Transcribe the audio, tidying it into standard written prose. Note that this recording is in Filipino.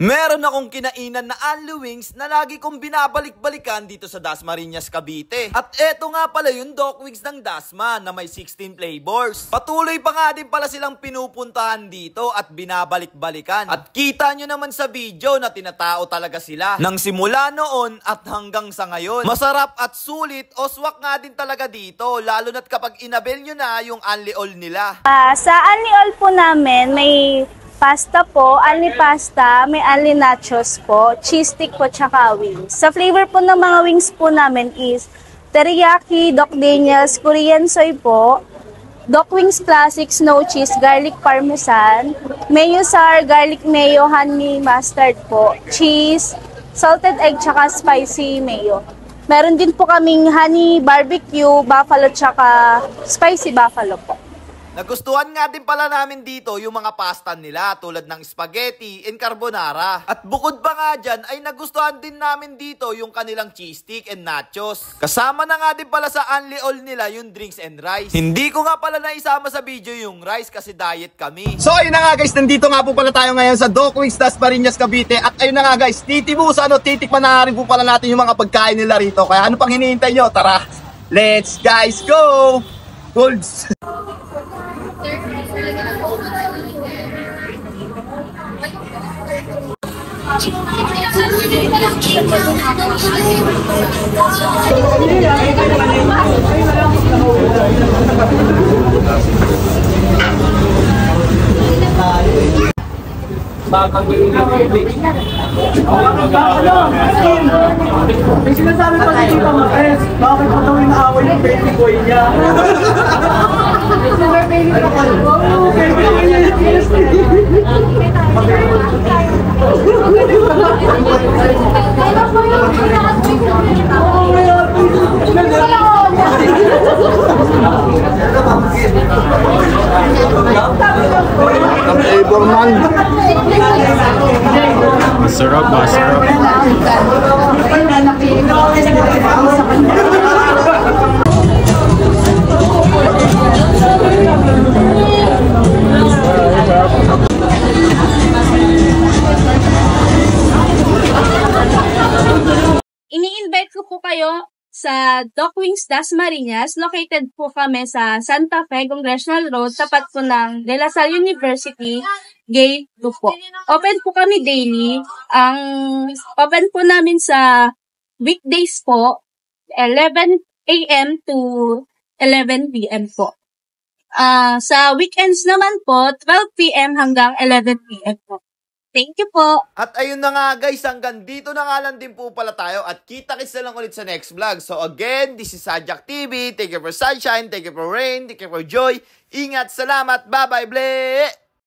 Meron akong kinainan na Only Wings na lagi kong binabalik-balikan dito sa Dasmariñas, Cavite. At eto nga pala yung Doc Wings ng Dasma na may 16 flavors. Patuloy pa nga din pala silang pinupuntahan dito at binabalik-balikan. At kita nyo naman sa video na tinatao talaga sila. Nang simula noon at hanggang sa ngayon. Masarap at sulit o swak nga din talaga dito. Lalo na't kapag inabel nyo na yung Only All nila. Sa Only All po namin may pasta po, only pasta, may only nachos po, cheese stick po, tsaka wings. Sa flavor po ng mga wings po namin is teriyaki, Doc Daniels, Korean soy po, Doc Wings Classic, snow cheese, garlic parmesan, mayo sour, garlic mayo, honey mustard po, cheese, salted egg, tsaka spicy mayo. Meron din po kaming honey barbecue, buffalo, tsaka spicy buffalo po. Nagustuhan nga din pala namin dito yung mga pasta nila tulad ng spaghetti and carbonara. At bukod pa nga dyan ay nagustuhan din namin dito yung kanilang cheese stick and nachos. Kasama na nga din pala sa Only All nila yung drinks and rice. Hindi ko nga pala naisama sa video yung rice kasi diet kami. So ayun na nga guys, nandito nga po pala tayo ngayon sa Doc Wings Dasmariñas, Cavite. At ayun na nga guys, titikman na rin po pala natin yung mga pagkain nila rito. Kaya ano pang hinihintay nyo? Tara, let's guys go! Golds! May sinasabi pa si Tita Maes, bakit pa daw inaaway yung baby boy niya? Baby boy niya. Masarap, masarap. Ini-invite ko po kayo sa Doc Wings Dasmariñas. Located po kami sa Santa Fe, Congressional Road, tapat po ng De La Salle University, Gate 2 po. Open po kami daily. Ang open po namin sa weekdays po, 11 a.m. to 11 p.m. po. Sa weekends naman po, 12 p.m. hanggang 11 p.m. po. Thank you po. At ayun na nga guys, hanggang dito na nga lang din po pala tayo at kita-kits na lang ulit sa next vlog. So again, this is Sadjak TV. Thank you for sunshine, thank you for rain, thank you for joy. Ingat, salamat, bye-bye, ble!